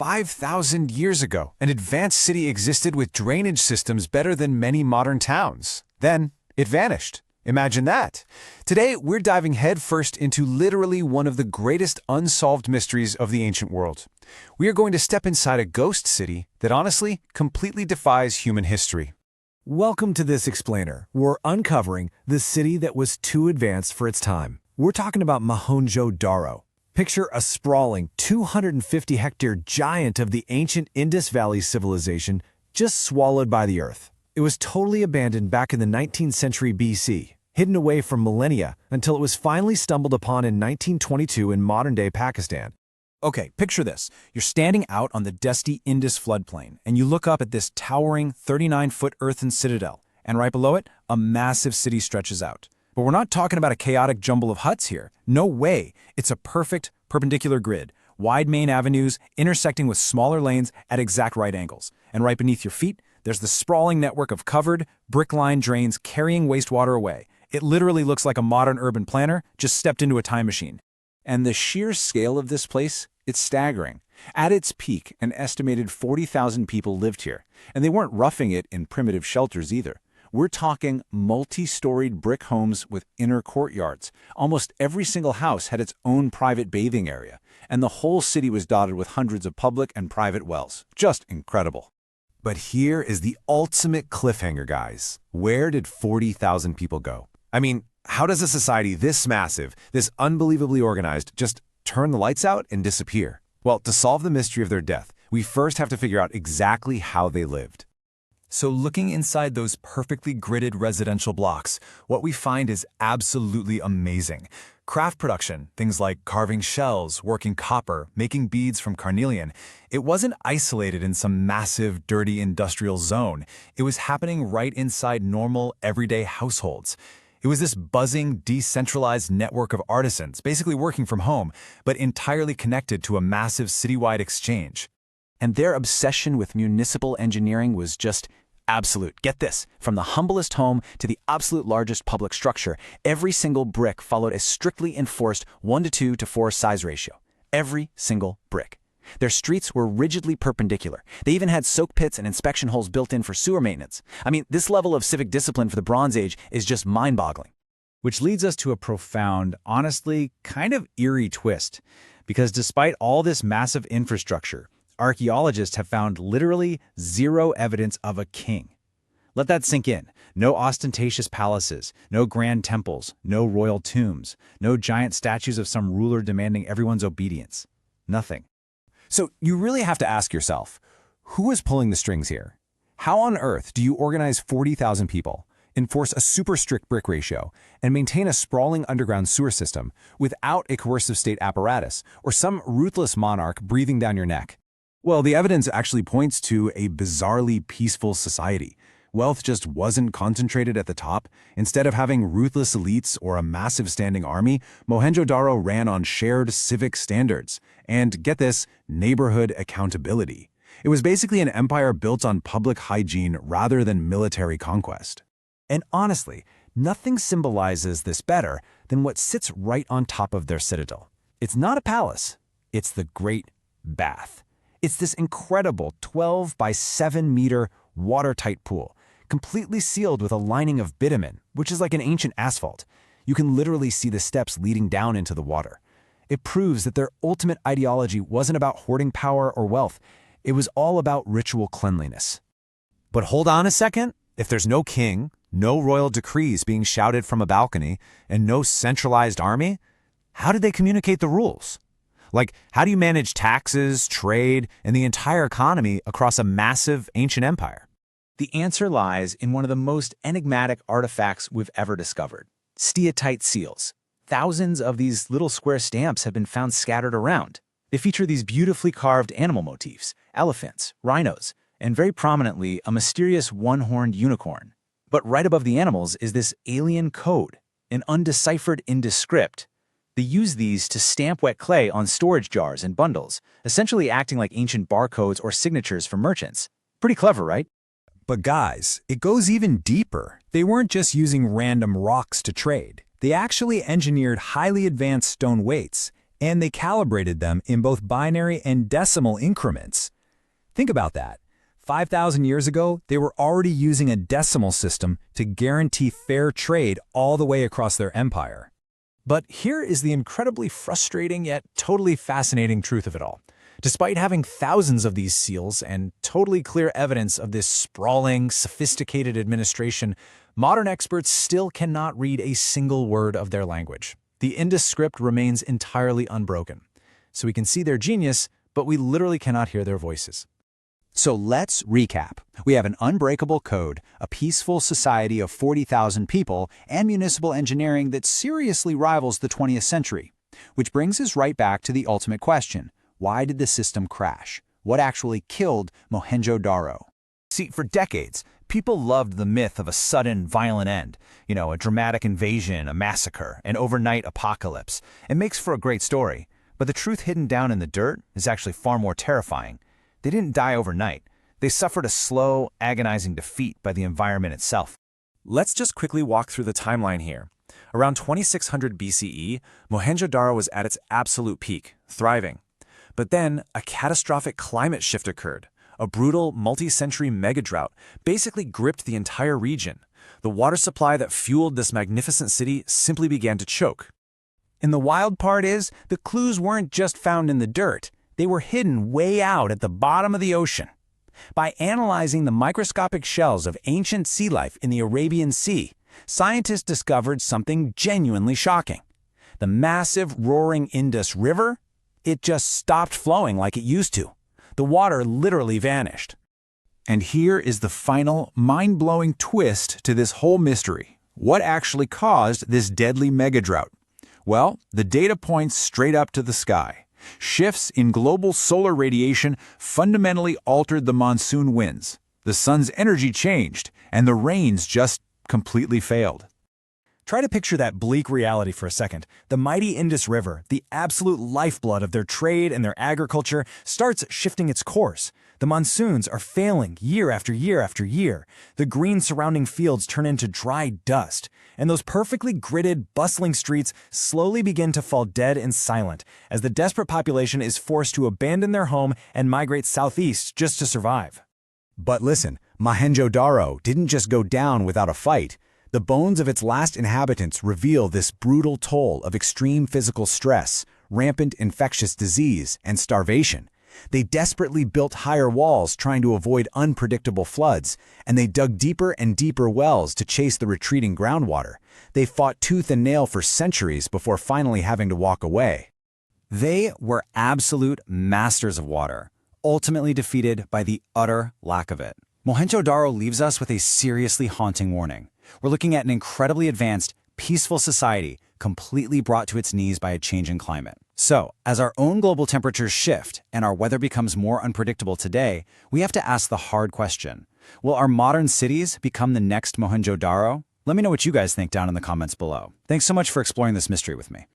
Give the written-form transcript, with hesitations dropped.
5,000 years ago, an advanced city existed with drainage systems better than many modern towns. Then, it vanished. Imagine that. Today, we're diving headfirst into literally one of the greatest unsolved mysteries of the ancient world. We are going to step inside a ghost city that honestly completely defies human history. Welcome to this explainer. We're uncovering the city that was too advanced for its time. We're talking about Mohenjo Daro. Picture a sprawling 250-hectare giant of the ancient Indus Valley civilization just swallowed by the earth. It was totally abandoned back in the 19th century BC, hidden away for millennia until it was finally stumbled upon in 1922 in modern-day Pakistan. Okay, picture this. You're standing out on the dusty Indus floodplain, and you look up at this towering 39-foot earthen citadel, and right below it, a massive city stretches out. But we're not talking about a chaotic jumble of huts here. No way. It's a perfect perpendicular grid, wide main avenues intersecting with smaller lanes at exact right angles. And right beneath your feet, there's the sprawling network of covered, brick-lined drains carrying wastewater away. It literally looks like a modern urban planner just stepped into a time machine. And the sheer scale of this place, it's staggering. At its peak, an estimated 40,000 people lived here, and they weren't roughing it in primitive shelters either. We're talking multi-storied brick homes with inner courtyards. Almost every single house had its own private bathing area, and the whole city was dotted with hundreds of public and private wells. Just incredible. But here is the ultimate cliffhanger, guys. Where did 40,000 people go? I mean, how does a society this massive, this unbelievably organized, just turn the lights out and disappear? Well, to solve the mystery of their death, we first have to figure out exactly how they lived. So looking inside those perfectly gridded residential blocks, what we find is absolutely amazing. Craft production, things like carving shells, working copper, making beads from carnelian, it wasn't isolated in some massive, dirty industrial zone. It was happening right inside normal, everyday households. It was this buzzing, decentralized network of artisans, basically working from home, but entirely connected to a massive citywide exchange. And their obsession with municipal engineering was just absolute. Get this, from the humblest home to the absolute largest public structure, every single brick followed a strictly enforced 1:2 to 4 size ratio. Every single brick. Their streets were rigidly perpendicular. They even had soak pits and inspection holes built in for sewer maintenance. I mean, this level of civic discipline for the Bronze Age is just mind-boggling. Which leads us to a profound, honestly, kind of eerie twist. Because despite all this massive infrastructure, archaeologists have found literally zero evidence of a king. Let that sink in. No ostentatious palaces, no grand temples, no royal tombs, no giant statues of some ruler demanding everyone's obedience. Nothing. So you really have to ask yourself, who is pulling the strings here? How on earth do you organize 40,000 people, enforce a super strict brick ratio, and maintain a sprawling underground sewer system without a coercive state apparatus or some ruthless monarch breathing down your neck? Well, the evidence actually points to a bizarrely peaceful society. Wealth just wasn't concentrated at the top. Instead of having ruthless elites or a massive standing army, Mohenjo Daro ran on shared civic standards and, get this, neighborhood accountability. It was basically an empire built on public hygiene rather than military conquest. And honestly, nothing symbolizes this better than what sits right on top of their citadel. It's not a palace, it's the Great Bath. It's this incredible 12 by 7 meter watertight pool, completely sealed with a lining of bitumen, which is like an ancient asphalt. You can literally see the steps leading down into the water. It proves that their ultimate ideology wasn't about hoarding power or wealth. It was all about ritual cleanliness. But hold on a second. If there's no king, no royal decrees being shouted from a balcony, and no centralized army, how did they communicate the rules? Like, how do you manage taxes, trade, and the entire economy across a massive ancient empire? The answer lies in one of the most enigmatic artifacts we've ever discovered: steatite seals. Thousands of these little square stamps have been found scattered around. They feature these beautifully carved animal motifs, elephants, rhinos, and very prominently a mysterious one-horned unicorn. But right above the animals is this alien code, an undeciphered Indus script. They use these to stamp wet clay on storage jars and bundles, essentially acting like ancient barcodes or signatures for merchants. Pretty clever, right? But guys, it goes even deeper. They weren't just using random rocks to trade. They actually engineered highly advanced stone weights, And they calibrated them in both binary and decimal increments. Think about that. 5,000 years ago, they were already using a decimal system to guarantee fair trade all the way across their empire. But here is the incredibly frustrating yet totally fascinating truth of it all. Despite having thousands of these seals and totally clear evidence of this sprawling, sophisticated administration, modern experts still cannot read a single word of their language. The Indus script remains entirely unbroken. So we can see their genius, but we literally cannot hear their voices. So let's recap. We have an unbreakable code, a peaceful society of 40,000 people, and municipal engineering that seriously rivals the 20th century. Which brings us right back to the ultimate question. Why did the system crash? What actually killed Mohenjo Daro? See, for decades, people loved the myth of a sudden, violent end. A dramatic invasion, a massacre, an overnight apocalypse. It makes for a great story. But the truth hidden down in the dirt is actually far more terrifying. They didn't die overnight. They suffered a slow, agonizing defeat by the environment itself. Let's just quickly walk through the timeline here. Around 2600 BCE, Mohenjo Daro was at its absolute peak, thriving. But then, a catastrophic climate shift occurred. A brutal, multi-century megadrought basically gripped the entire region. The water supply that fueled this magnificent city simply began to choke. And the wild part is, the clues weren't just found in the dirt. They were hidden way out at the bottom of the ocean. By analyzing the microscopic shells of ancient sea life in the Arabian Sea, scientists discovered something genuinely shocking. The massive, roaring Indus River, it just stopped flowing like it used to. The water literally vanished. And here is the final, mind-blowing twist to this whole mystery. What actually caused this deadly megadrought? Well, the data points straight up to the sky. Shifts in global solar radiation fundamentally altered the monsoon winds. The sun's energy changed, and the rains just completely failed. Try to picture that bleak reality for a second. The mighty Indus River, the absolute lifeblood of their trade and their agriculture, starts shifting its course. The monsoons are failing year after year after year. The green surrounding fields turn into dry dust. And those perfectly gridded, bustling streets slowly begin to fall dead and silent as the desperate population is forced to abandon their home and migrate southeast just to survive. But listen, Mohenjo Daro didn't just go down without a fight. The bones of its last inhabitants reveal this brutal toll of extreme physical stress, rampant infectious disease, and starvation. They desperately built higher walls trying to avoid unpredictable floods, and they dug deeper and deeper wells to chase the retreating groundwater. They fought tooth and nail for centuries before finally having to walk away. They were absolute masters of water, ultimately defeated by the utter lack of it. Mohenjo Daro leaves us with a seriously haunting warning. We're looking at an incredibly advanced, peaceful society completely brought to its knees by a changing climate. So, as our own global temperatures shift and our weather becomes more unpredictable today, we have to ask the hard question. Will our modern cities become the next Mohenjo Daro? Let me know what you guys think down in the comments below. Thanks so much for exploring this mystery with me.